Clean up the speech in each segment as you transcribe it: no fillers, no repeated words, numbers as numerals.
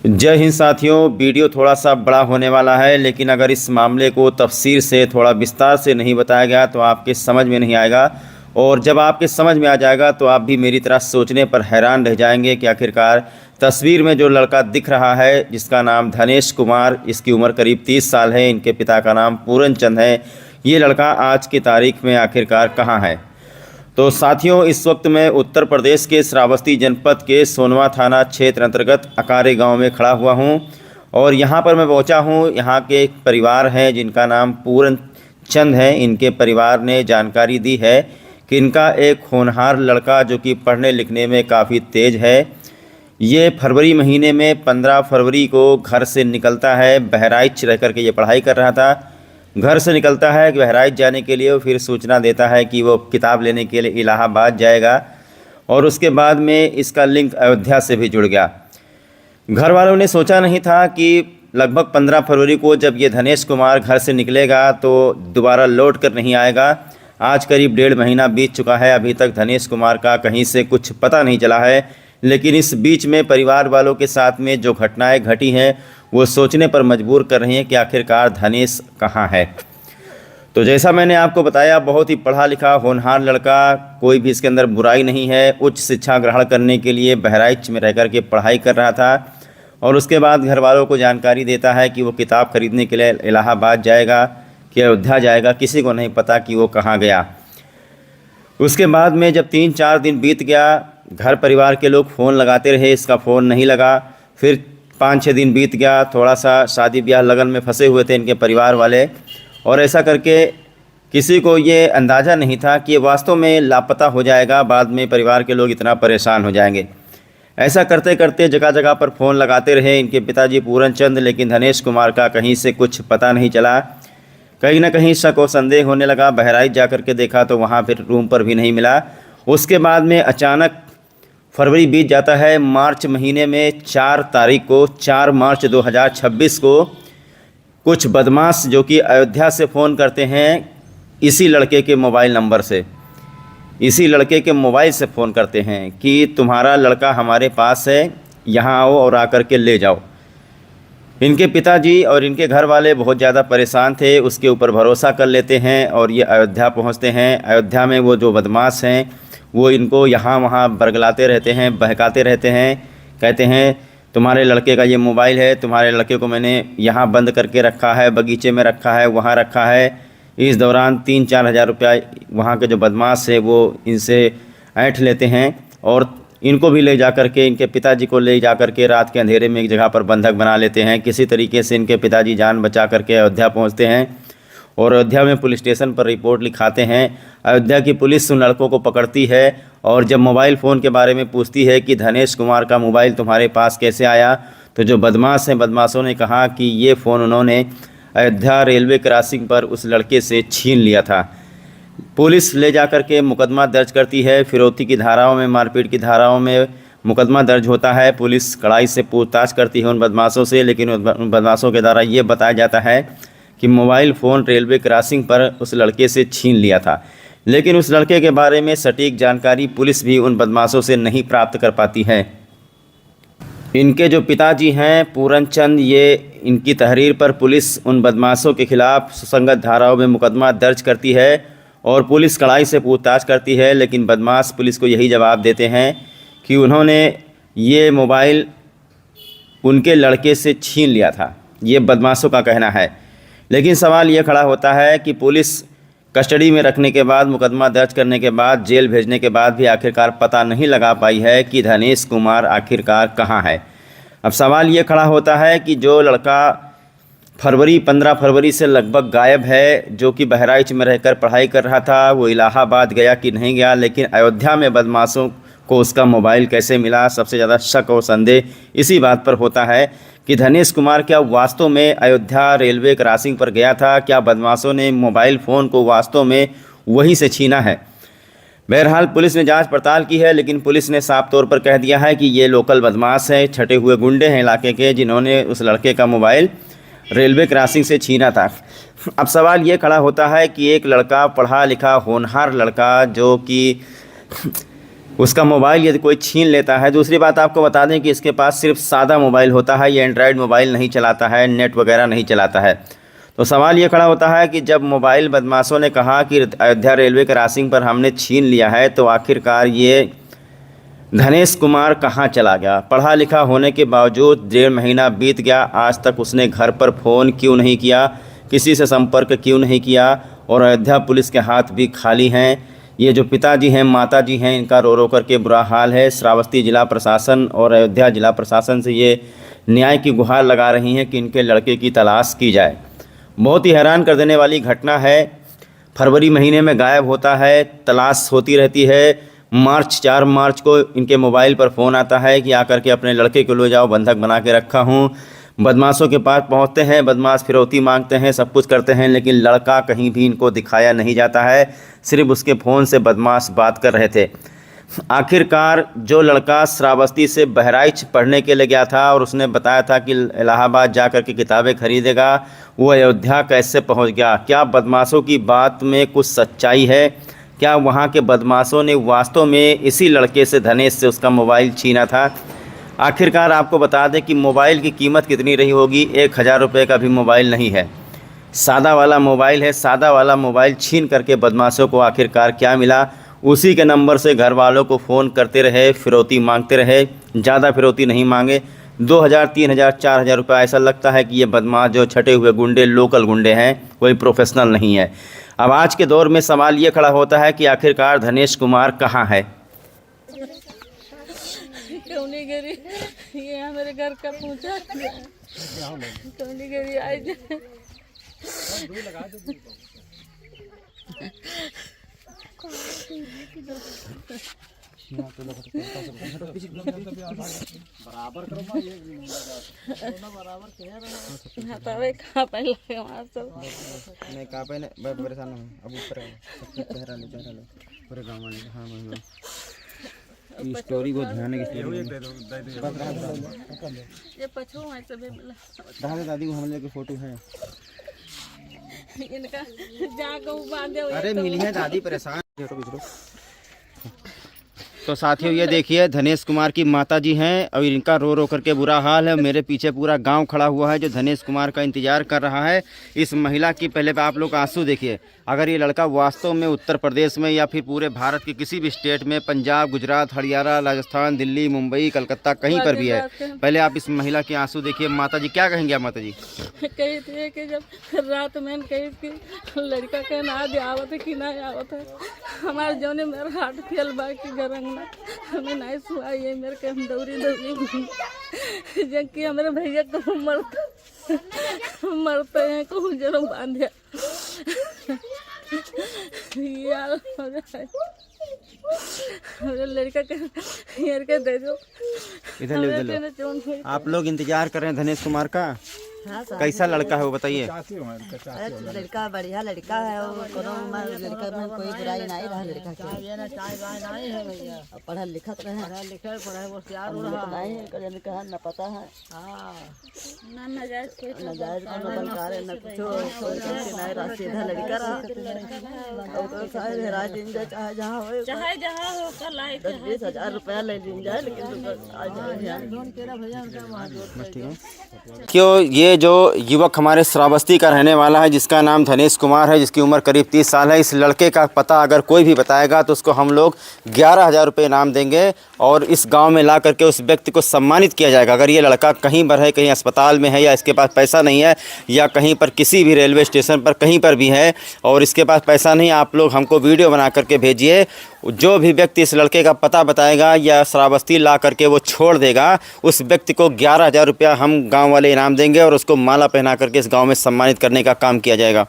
जय हिंद साथियों। वीडियो थोड़ा सा बड़ा होने वाला है, लेकिन अगर इस मामले को तफसीर से थोड़ा विस्तार से नहीं बताया गया तो आपके समझ में नहीं आएगा, और जब आपके समझ में आ जाएगा तो आप भी मेरी तरह सोचने पर हैरान रह जाएंगे कि आखिरकार तस्वीर में जो लड़का दिख रहा है, जिसका नाम धनेश कुमार, इसकी उम्र करीब 30 साल है, इनके पिता का नाम पूरन चंद है, ये लड़का आज की तारीख में आखिरकार कहाँ है। तो साथियों, इस वक्त मैं उत्तर प्रदेश के श्रावस्ती जनपद के सोनवा थाना क्षेत्र अंतर्गत अकारे गांव में खड़ा हुआ हूं, और यहां पर मैं पहुंचा हूं। यहां के एक परिवार हैं जिनका नाम पूरन चंद है। इनके परिवार ने जानकारी दी है कि इनका एक होनहार लड़का जो कि पढ़ने लिखने में काफ़ी तेज़ है, ये फरवरी महीने में 15 फरवरी को घर से निकलता है। बहराइच रह कर के ये पढ़ाई कर रहा था। घर से निकलता है कि बहराइच जाने के लिए, फिर सूचना देता है कि वो किताब लेने के लिए इलाहाबाद जाएगा, और उसके बाद में इसका लिंक अयोध्या से भी जुड़ गया। घर वालों ने सोचा नहीं था कि लगभग 15 फरवरी को जब ये धनेश कुमार घर से निकलेगा तो दोबारा लौट कर नहीं आएगा। आज करीब 1.5 महीना बीत चुका है, अभी तक धनेश कुमार का कहीं से कुछ पता नहीं चला है। लेकिन इस बीच में परिवार वालों के साथ में जो घटनाएं घटी हैं वो सोचने पर मजबूर कर रही हैं कि आखिरकार धनेश कहाँ है। तो जैसा मैंने आपको बताया, बहुत ही पढ़ा लिखा होनहार लड़का, कोई भी इसके अंदर बुराई नहीं है। उच्च शिक्षा ग्रहण करने के लिए बहराइच में रह कर के पढ़ाई कर रहा था, और उसके बाद घर वालों को जानकारी देता है कि वो किताब खरीदने के लिए इलाहाबाद जाएगा कि अयोध्या जाएगा। किसी को नहीं पता कि वो कहाँ गया। उसके बाद में जब 3-4 दिन बीत गया, घर परिवार के लोग फ़ोन लगाते रहे, इसका फ़ोन नहीं लगा। फिर 5-6 दिन बीत गया, थोड़ा सा शादी ब्याह लगन में फंसे हुए थे इनके परिवार वाले, और ऐसा करके किसी को ये अंदाज़ा नहीं था कि ये वास्तव में लापता हो जाएगा। बाद में परिवार के लोग इतना परेशान हो जाएंगे। ऐसा करते करते जगह जगह पर फ़ोन लगाते रहे इनके पिताजी पूरन चंद, लेकिन धनेश कुमार का कहीं से कुछ पता नहीं चला। कहीं ना कहीं शक और संदेह होने लगा। बहराइच जा कर के देखा तो वहाँ फिर रूम पर भी नहीं मिला। उसके बाद में अचानक फरवरी बीत जाता है। मार्च महीने में 4 तारीख को, 4 मार्च 2026 को कुछ बदमाश जो कि अयोध्या से फ़ोन करते हैं इसी लड़के के मोबाइल नंबर से, इसी लड़के के मोबाइल से फ़ोन करते हैं कि तुम्हारा लड़का हमारे पास है, यहाँ आओ और आकर के ले जाओ। इनके पिताजी और इनके घर वाले बहुत ज़्यादा परेशान थे, उसके ऊपर भरोसा कर लेते हैं और ये अयोध्या पहुँचते हैं। अयोध्या में वो जो बदमाश हैं वो इनको यहाँ वहाँ बरगलाते रहते हैं, बहकाते रहते हैं। कहते हैं तुम्हारे लड़के का ये मोबाइल है, तुम्हारे लड़के को मैंने यहाँ बंद करके रखा है, बगीचे में रखा है, वहाँ रखा है। इस दौरान 3-4 हज़ार रुपया वहाँ के जो बदमाश है वो इनसे ऐंठ लेते हैं, और इनको भी ले जा कर के, इनके पिताजी को ले जा कर के रात के अंधेरे में एक जगह पर बंधक बना लेते हैं। किसी तरीके से इनके पिताजी जान बचा करके अयोध्या पहुँचते हैं, और अयोध्या में पुलिस स्टेशन पर रिपोर्ट लिखाते हैं। अयोध्या की पुलिस उन लड़कों को पकड़ती है, और जब मोबाइल फ़ोन के बारे में पूछती है कि धनेश कुमार का मोबाइल तुम्हारे पास कैसे आया, तो जो बदमाश हैं, बदमाशों ने कहा कि ये फ़ोन उन्होंने अयोध्या रेलवे क्रॉसिंग पर उस लड़के से छीन लिया था। पुलिस ले जा कर के मुकदमा दर्ज करती है। फिरौती की धाराओं में, मारपीट की धाराओं में मुकदमा दर्ज होता है। पुलिस कड़ाई से पूछताछ करती है उन बदमाशों से, लेकिन उन बदमाशों के द्वारा ये बताया जाता है कि मोबाइल फ़ोन रेलवे क्रॉसिंग पर उस लड़के से छीन लिया था। लेकिन उस लड़के के बारे में सटीक जानकारी पुलिस भी उन बदमाशों से नहीं प्राप्त कर पाती है। इनके जो पिताजी हैं पूरन चंद, ये इनकी तहरीर पर पुलिस उन बदमाशों के खिलाफ़ सुसंगत धाराओं में मुकदमा दर्ज करती है, और पुलिस कड़ाई से पूछताछ करती है। लेकिन बदमाश पुलिस को यही जवाब देते हैं कि उन्होंने ये मोबाइल उनके लड़के से छीन लिया था। ये बदमाशों का कहना है। लेकिन सवाल ये खड़ा होता है कि पुलिस कस्टडी में रखने के बाद, मुकदमा दर्ज करने के बाद, जेल भेजने के बाद भी आखिरकार पता नहीं लगा पाई है कि धनेश कुमार आखिरकार कहाँ है। अब सवाल ये खड़ा होता है कि जो लड़का 15 फरवरी से लगभग गायब है, जो कि बहराइच में रहकर पढ़ाई कर रहा था, वो इलाहाबाद गया कि नहीं गया। लेकिन अयोध्या में बदमाशों को उसका मोबाइल कैसे मिला, सबसे ज़्यादा शक और संदेह इसी बात पर होता है कि धनेश कुमार क्या वास्तव में अयोध्या रेलवे क्रॉसिंग पर गया था? क्या बदमाशों ने मोबाइल फ़ोन को वास्तव में वहीं से छीना है? बहरहाल पुलिस ने जांच पड़ताल की है, लेकिन पुलिस ने साफ तौर पर कह दिया है कि ये लोकल बदमाश हैं, छटे हुए गुंडे हैं इलाके के, जिन्होंने उस लड़के का मोबाइल रेलवे क्रॉसिंग से छीना था। अब सवाल ये खड़ा होता है कि एक लड़का, पढ़ा लिखा होनहार लड़का, जो कि उसका मोबाइल यदि कोई छीन लेता है। दूसरी बात आपको बता दें कि इसके पास सिर्फ सादा मोबाइल होता है, ये एंड्रॉयड मोबाइल नहीं चलाता है, नेट वगैरह नहीं चलाता है। तो सवाल ये खड़ा होता है कि जब मोबाइल बदमाशों ने कहा कि अयोध्या रेलवे क्रॉसिंग पर हमने छीन लिया है, तो आखिरकार ये धनेश कुमार कहाँ चला गया? पढ़ा लिखा होने के बावजूद 1.5 महीना बीत गया, आज तक उसने घर पर फ़ोन क्यों नहीं किया, किसी से संपर्क क्यों नहीं किया, और अयोध्या पुलिस के हाथ भी खाली हैं। ये जो पिताजी हैं, माताजी हैं, इनका रो रो करके बुरा हाल है। श्रावस्ती जिला प्रशासन और अयोध्या जिला प्रशासन से ये न्याय की गुहार लगा रही हैं कि इनके लड़के की तलाश की जाए। बहुत ही हैरान कर देने वाली घटना है। फरवरी महीने में गायब होता है, तलाश होती रहती है। 4 मार्च को इनके मोबाइल पर फ़ोन आता है कि आकर के अपने लड़के को ले जाओ, बंधक बना के रखा हूँ। बदमाशों के पास पहुँचते हैं, बदमाश फिरौती मांगते हैं, सब कुछ करते हैं, लेकिन लड़का कहीं भी इनको दिखाया नहीं जाता है। सिर्फ उसके फ़ोन से बदमाश बात कर रहे थे। आखिरकार जो लड़का श्रावस्ती से बहराइच पढ़ने के लिए गया था और उसने बताया था कि इलाहाबाद जा कर के किताबें खरीदेगा, वो अयोध्या कैसे पहुंच गया? क्या बदमाशों की बात में कुछ सच्चाई है? क्या वहां के बदमाशों ने वास्तव में इसी लड़के से, धनेश से, उसका मोबाइल छीना था? आखिरकार आपको बता दें कि मोबाइल की कीमत कितनी रही होगी। 1000 रुपये का भी मोबाइल नहीं है, सादा वाला मोबाइल है। सादा वाला मोबाइल छीन करके बदमाशों को आखिरकार क्या मिला? उसी के नंबर से घर वालों को फ़ोन करते रहे, फिरौती मांगते रहे। ज़्यादा फिरौती नहीं मांगे, 2000, 3000, 4000 रुपये। ऐसा लगता है कि ये बदमाश जो छटे हुए गुंडे, लोकल गुंडे हैं, कोई प्रोफेशनल नहीं है। अब आज के दौर में सवाल ये खड़ा होता है कि आखिरकार धनेश कुमार कहाँ है? क्यों नहीं गिरी? ये हमारे घर का पूछा क्यों नहीं गिरी? आई बराबर करो ना, ये बराबर कह रहा है। तवे कहां पे लगे वहां सब नहीं कहां पे नहीं परेशान हूं। अब ऊपर सब चेहरा लो पूरे गांव में। हां मैं ये स्टोरी बहुत भयानक स्टोरी है। ये पछो है सभी मिला। दादी को हम लोग की फोटो है इनका जाको बांधे हुए। अरे मिली है दादी, परेशान। तो साथियों ये देखिए धनेश कुमार की माताजी हैं और इनका रो रो करके बुरा हाल है। मेरे पीछे पूरा गांव खड़ा हुआ है जो धनेश कुमार का इंतजार कर रहा है। इस महिला की पहले आप लोग आंसू देखिए। अगर ये लड़का वास्तव में उत्तर प्रदेश में या फिर पूरे भारत के किसी भी स्टेट में, पंजाब, गुजरात, हरियाणा, राजस्थान, दिल्ली, मुंबई, कलकत्ता, कहीं पर भी है, पहले आप इस महिला की आंसू देखिए। माता जी क्या कहेंगे? आप माता जी कही थी कि जब रात में कही थी लड़का के ना आवत है कि ना आवत है, हमारे जौने मेरा हाथ फेल बाकी गरंग ना हमें नहीं सुहा। ये मेरे के हम दौड़ी जबकि हमारे भैया को मरते हैं को जरूर बांधे यार हो जाए। लड़का के दे दो इधर। आप लोग इंतजार कर रहे हैं धनेश कुमार का? हाँ, कैसा लड़का है वो बताइए। लड़का बढ़िया लड़का है और लड़का में कोई बुराई नहीं रहा। लड़का पढ़ा लिखा रहे, न पता है नजायज न कुछ नहीं रहा। सीधा लड़का रहा, चाहे जहाँ हो 10-20 रुपया ले लीन जाए, लेकिन क्यों ये जो युवक हमारे श्रावस्ती का रहने वाला है, जिसका नाम धनेश कुमार है, जिसकी उम्र करीब 30 साल है, इस लड़के का पता अगर कोई भी बताएगा तो उसको हम लोग 11,000 रुपये इनाम देंगे और इस गांव में ला करके उस व्यक्ति को सम्मानित किया जाएगा। अगर ये लड़का कहीं पर है, कहीं अस्पताल में है, या इसके पास पैसा नहीं है, या कहीं पर किसी भी रेलवे स्टेशन पर कहीं पर भी है और इसके पास पैसा नहीं, आप लोग हमको वीडियो बना करके भेजिए। जो भी व्यक्ति इस लड़के का पता बताएगा या श्रावस्ती ला करके वो छोड़ देगा, उस व्यक्ति को 11,000 रुपया हम गांव वाले इनाम देंगे और उसको माला पहना करके इस गांव में सम्मानित करने का काम किया जाएगा।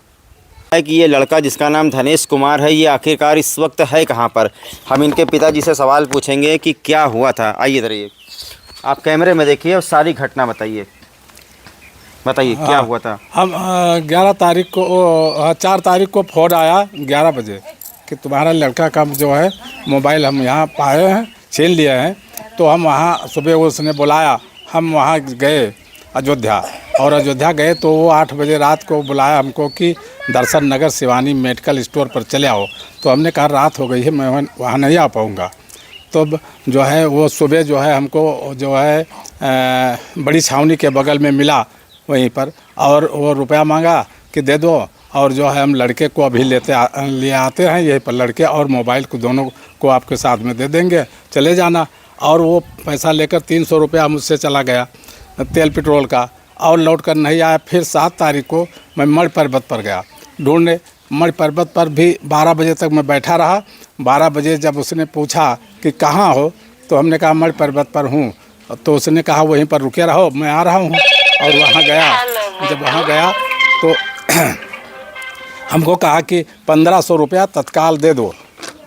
है कि ये लड़का जिसका नाम धनेश कुमार है, ये आखिरकार इस वक्त है कहाँ पर? हम इनके पिताजी से सवाल पूछेंगे कि क्या हुआ था। आइए इधर, ये आप कैमरे में देखिए और सारी घटना बताइए क्या हुआ था। हम 11 तारीख को 4 तारीख को फ़ोन आया 11 बजे कि तुम्हारा लड़का का जो है मोबाइल हम यहाँ पाए हैं, छीन लिए हैं। तो हम वहाँ सुबह उसने बुलाया, हम वहाँ गए अयोध्या, और अयोध्या गए तो वो 8 बजे रात को बुलाया हमको कि दर्शन नगर शिवानी मेडिकल स्टोर पर चले आओ। तो हमने कहा रात हो गई है, मैं वहाँ नहीं आ पाऊँगा। तो जो है वो सुबह जो है हमको जो है बड़ी छावनी के बगल में मिला वहीं पर, और वो रुपया मांगा कि दे दो, और जो है हम लड़के को अभी ले आते हैं यहीं पर, लड़के और मोबाइल को दोनों को आपके साथ में दे देंगे, चले जाना। और वो पैसा लेकर 300 रुपया मुझसे चला गया तेल पेट्रोल का, और लौट कर नहीं आया। फिर 7 तारीख को मैं मढ़ पर्वत पर गया ढूंढने। मढ़ पर्वत पर भी 12 बजे तक मैं बैठा रहा। 12 बजे जब उसने पूछा कि कहाँ हो, तो हमने कहा मढ़ पर्वत पर हूँ। तो उसने कहा वहीं पर रुके रहो, मैं आ रहा हूँ। और वहाँ गया। जब वहाँ गया तो हमको कहा कि 1500 रुपया तत्काल दे दो,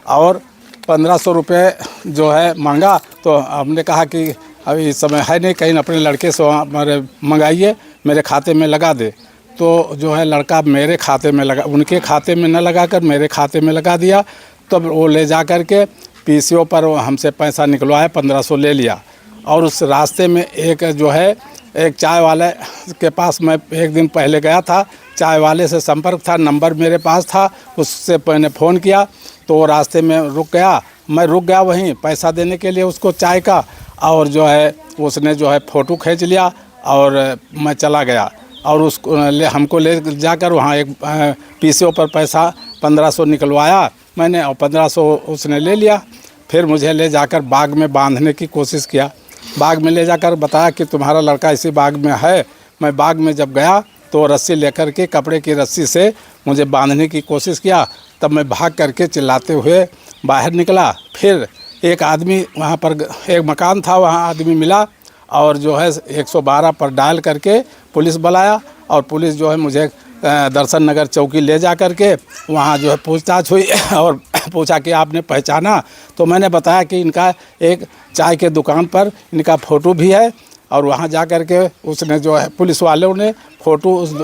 और 1500 रुपये जो है मांगा। तो हमने कहा कि अभी इस समय है नहीं, कहीं अपने लड़के से हमारे मंगाइए, मेरे खाते में लगा दे। तो जो है लड़का मेरे खाते में लगा, उनके खाते में न लगा कर मेरे खाते में लगा दिया। तब वो ले जा कर के पीसीओ पर हमसे पैसा निकलवाया, 1500 ले लिया। और उस रास्ते में एक जो है एक चाय वाले के पास मैं एक दिन पहले गया था, चाय वाले से संपर्क था, नंबर मेरे पास था, उससे मैंने फ़ोन किया। तो वो रास्ते में रुक गया, मैं रुक गया वहीं पैसा देने के लिए उसको चाय का। और जो है उसने जो है फ़ोटो खींच लिया और मैं चला गया। और उसको हमको ले जाकर वहाँ एक पीसीओ पर पैसा 1500 निकलवाया मैंने, और 1500 उसने ले लिया। फिर मुझे ले जाकर बाग में बांधने की कोशिश किया। बाग में ले जाकर बताया कि तुम्हारा लड़का इसी बाग में है। मैं बाग में जब गया तो रस्सी लेकर के, कपड़े की रस्सी से मुझे बांधने की कोशिश किया। तब मैं भाग करके चिल्लाते हुए बाहर निकला। फिर एक आदमी वहाँ पर, एक मकान था, वहाँ आदमी मिला, और जो है 112 पर डायल करके पुलिस बुलाया। और पुलिस जो है मुझे दर्शन नगर चौकी ले जा कर के वहाँ जो है पूछताछ हुई और पूछा कि आपने पहचाना। तो मैंने बताया कि इनका एक चाय के दुकान पर इनका फ़ोटो भी है। और वहाँ जा कर के उसने जो है पुलिस वालों ने फ़ोटो उस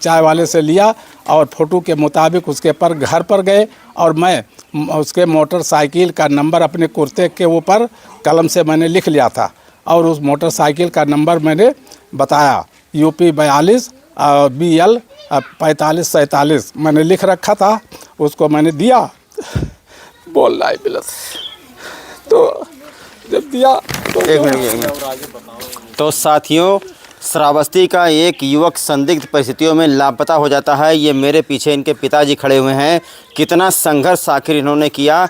चाय वाले से लिया, और फ़ोटो के मुताबिक उसके पर घर पर गए। और मैं उसके मोटरसाइकिल का नंबर अपने कुर्ते के ऊपर कलम से मैंने लिख लिया था, और उस मोटरसाइकिल का नंबर मैंने बताया, UP 42 BL 4547 मैंने लिख रखा था। उसको मैंने दिया, बोल रहा है बिलस। तो जब दिया तो एक मिनट। तो साथियों, श्रावस्ती का एक युवक संदिग्ध परिस्थितियों में लापता हो जाता है। ये मेरे पीछे इनके पिताजी खड़े हुए हैं। कितना संघर्ष आखिर इन्होंने किया।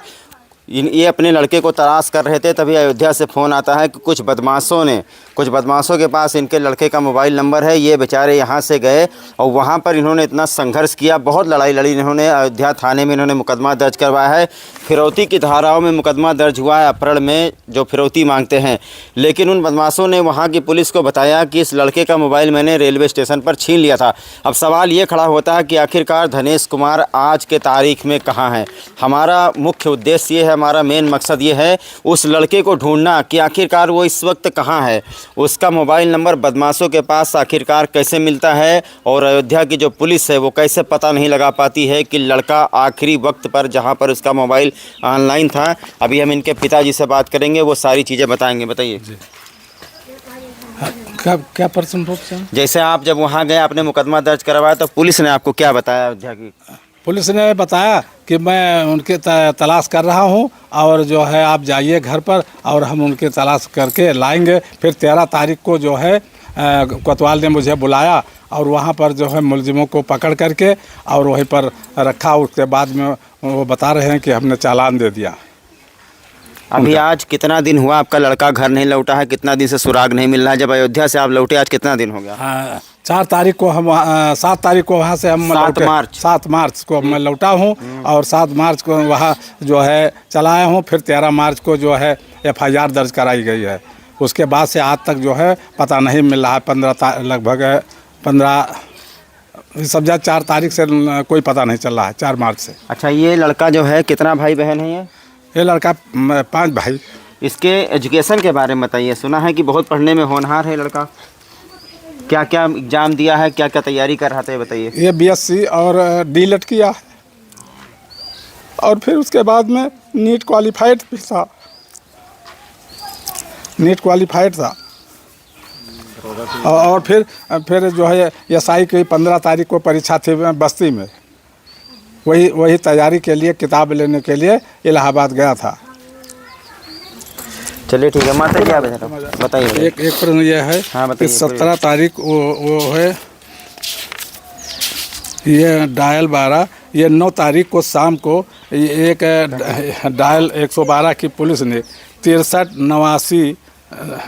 ये अपने लड़के को तलाश कर रहे थे, तभी अयोध्या से फ़ोन आता है कि कुछ बदमाशों के पास इनके लड़के का मोबाइल नंबर है। ये बेचारे यहाँ से गए और वहाँ पर इन्होंने इतना संघर्ष किया, बहुत लड़ाई लड़ी। इन्होंने अयोध्या थाने में इन्होंने मुकदमा दर्ज करवाया है। फिरौती की धाराओं में मुकदमा दर्ज हुआ है, अपहरण में जो फिरौती मांगते हैं। लेकिन उन बदमाशों ने वहाँ की पुलिस को बताया कि इस लड़के का मोबाइल मैंने रेलवे स्टेशन पर छीन लिया था। अब सवाल ये खड़ा होता है कि आखिरकार धनेश कुमार आज के तारीख में कहाँ है। हमारा मुख्य उद्देश्य ये है, हमारा मेन मकसद ये है उस लड़के को ढूंढना कि आखिरकार वो इस वक्त कहाँ है। उसका मोबाइल नंबर बदमाशों के पास आखिरकार कैसे मिलता है, और अयोध्या की जो पुलिस है वो कैसे पता नहीं लगा पाती है कि लड़का आखिरी वक्त पर जहाँ पर उसका मोबाइल ऑनलाइन था। अभी हम इनके पिताजी से बात करेंगे, वो सारी चीज़ें बताएंगे। बताइए क्या प्रश्न रूप से? जैसे आप जब वहाँ गए, आपने मुकदमा दर्ज करवाया, तो पुलिस ने आपको क्या बताया अयोध्या की? पुलिस ने बताया कि मैं उनके तलाश कर रहा हूं, और जो है आप जाइए घर पर, और हम उनके तलाश करके लाएंगे। फिर 13 तारीख को जो है कोतवाल ने मुझे बुलाया, और वहां पर जो है मुलजिमों को पकड़ करके और वहीं पर रखा। उसके बाद में वो बता रहे हैं कि हमने चालान दे दिया। अभी आज कितना दिन हुआ आपका लड़का घर नहीं लौटा है? कितना दिन से सुराग नहीं मिल रहा है? जब अयोध्या से आप लौटे, आज कितना दिन हो गया? 4 तारीख को हम 7 तारीख को वहाँ से हम 7 मार्च को मैं लौटा हूँ, और 7 मार्च को वहाँ जो है चला आया हूँ। फिर 13 मार्च को जो है FIR दर्ज कराई गई है। उसके बाद से आज तक जो है पता नहीं मिल रहा है। लगभग 15 सब 4 तारीख से कोई पता नहीं चल रहा है, 4 मार्च से। अच्छा, ये लड़का जो है कितना भाई बहन है? ये लड़का 5 भाई। इसके एजुकेशन के बारे में बताइए। सुना है कि बहुत पढ़ने में होनहार है लड़का। क्या क्या एग्ज़ाम दिया है, क्या क्या तैयारी कर रहा था, बताइए। ये BSc और D.Litt किया है, और फिर उसके बाद में नीट क्वालिफाइड भी था। और फिर जो है SI की 15 तारीख को परीक्षा थी बस्ती में। वही तैयारी के लिए, किताब लेने के लिए इलाहाबाद गया था। चलिए ठीक है माता जी, आप बताइए। एक प्रश्न यह है हाँ, कि बताइए। 17 तारीख वो है ये डायल 12, ये 9 तारीख को शाम को एक डायल 112 की पुलिस ने 63 89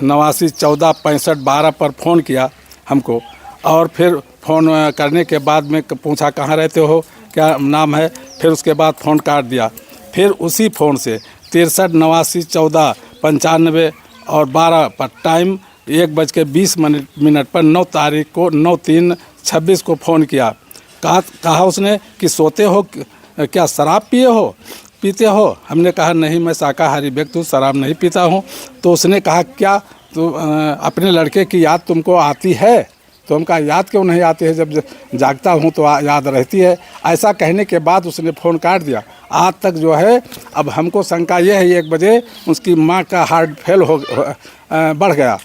89 14 65 12 पर फ़ोन किया हमको, और फिर फ़ोन करने के बाद में पूछा कहाँ रहते हो, क्या नाम है, फिर उसके बाद फ़ोन काट दिया। फिर उसी फ़ोन से 63 89 14 95 और 12 पर टाइम 1:20 पर 9 तारीख को 9/3/26 को फ़ोन किया। कहा उसने कि सोते हो क्या, शराब पीते हो। हमने कहा नहीं, मैं शाकाहारी व्यक्ति हूँ, शराब नहीं पीता हूँ। तो उसने कहा क्या तो अपने लड़के की याद तुमको आती है? तो हम कहा याद क्यों नहीं आती है, जब जागता हूँ तो याद रहती है। ऐसा कहने के बाद उसने फ़ोन काट दिया। आज तक जो है अब हमको शंका यह है 1 बजे उसकी माँ का हार्ट फेल बढ़ गया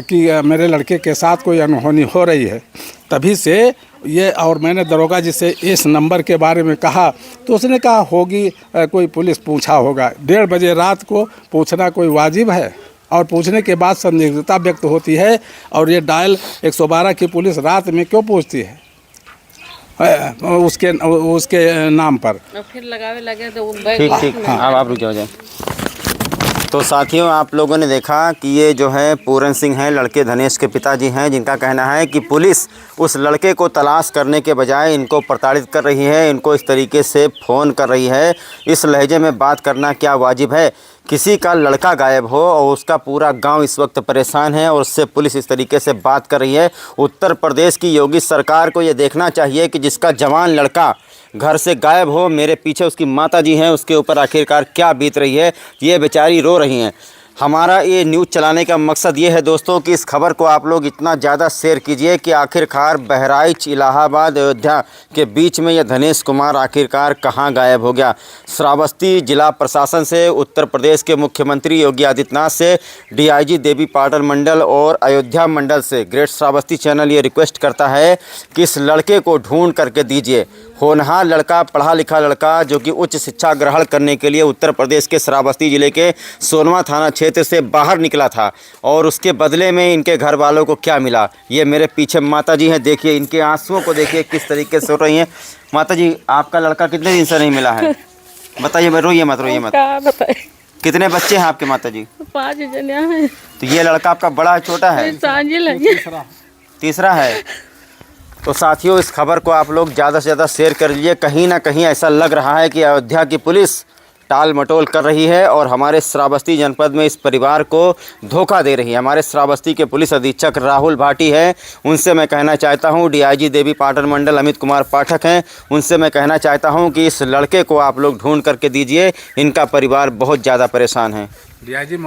कि मेरे लड़के के साथ कोई अनहोनी हो रही है। तभी से ये, और मैंने दरोगा जी से इस नंबर के बारे में कहा तो उसने कहा होगी कोई पुलिस पूछा होगा। 1:30 बजे रात को पूछना कोई वाजिब है? और पूछने के बाद संदिग्धता व्यक्त होती है। और ये डायल 112 की पुलिस रात में क्यों पूछती है उसके नाम पर? और फिर लगावे लगे तो ठीक आप रुक जाओ। तो साथियों, आप लोगों ने देखा कि ये जो है पूरन सिंह हैं, लड़के धनेश के पिताजी हैं, जिनका कहना है कि पुलिस उस लड़के को तलाश करने के बजाय इनको प्रताड़ित कर रही है, इनको इस तरीके से फ़ोन कर रही है। इस लहजे में बात करना क्या वाजिब है? किसी का लड़का गायब हो और उसका पूरा गांव इस वक्त परेशान है और उससे पुलिस इस तरीके से बात कर रही है। उत्तर प्रदेश की योगी सरकार को ये देखना चाहिए कि जिसका जवान लड़का घर से गायब हो, मेरे पीछे उसकी माता जी हैं, उसके ऊपर आखिरकार क्या बीत रही है, ये बेचारी रो रही हैं। हमारा ये न्यूज़ चलाने का मकसद ये है दोस्तों कि इस खबर को आप लोग इतना ज़्यादा शेयर कीजिए कि आखिरकार बहराइच, इलाहाबाद, अयोध्या के बीच में यह धनेश कुमार आखिरकार कहाँ गायब हो गया। श्रावस्ती जिला प्रशासन से, उत्तर प्रदेश के मुख्यमंत्री योगी आदित्यनाथ से, DIG देवी पाटन मंडल और अयोध्या मंडल से ग्रेट श्रावस्ती चैनल ये रिक्वेस्ट करता है कि इस लड़के को ढूंढ करके दीजिए। होनहार लड़का, पढ़ा लिखा लड़का, जो कि उच्च शिक्षा ग्रहण करने के लिए उत्तर प्रदेश के श्रावस्ती ज़िले के सोनवा थाना क्षेत्र से बाहर निकला था, और उसके बदले में इनके घर वालों को क्या मिला। ये मेरे पीछे माता जी हैं, देखिए इनके आंसुओं को देखिए किस तरीके से हो रही हैं। माता जी, आपका लड़का कितने दिन से नहीं मिला है? बताइए, रोइए मत, रोइए मत। क्या बताए? कितने बच्चे हैं आपके माता जी? 5 जने हैं। तो ये लड़का आपका बड़ा है, छोटा है? साजिल है, तीसरा है। तो साथियों, इस खबर को आप लोग ज़्यादा से ज़्यादा शेयर कर लीजिए। कहीं ना कहीं ऐसा लग रहा है कि अयोध्या की पुलिस टाल मटोल कर रही है और हमारे श्रावस्ती जनपद में इस परिवार को धोखा दे रही है। हमारे श्रावस्ती के पुलिस अधीक्षक राहुल भाटी हैं, उनसे मैं कहना चाहता हूं, DIG देवी पाटन मंडल अमित कुमार पाठक हैं, उनसे मैं कहना चाहता हूं कि इस लड़के को आप लोग ढूंढ करके दीजिए। इनका परिवार बहुत ज़्यादा परेशान है। DIG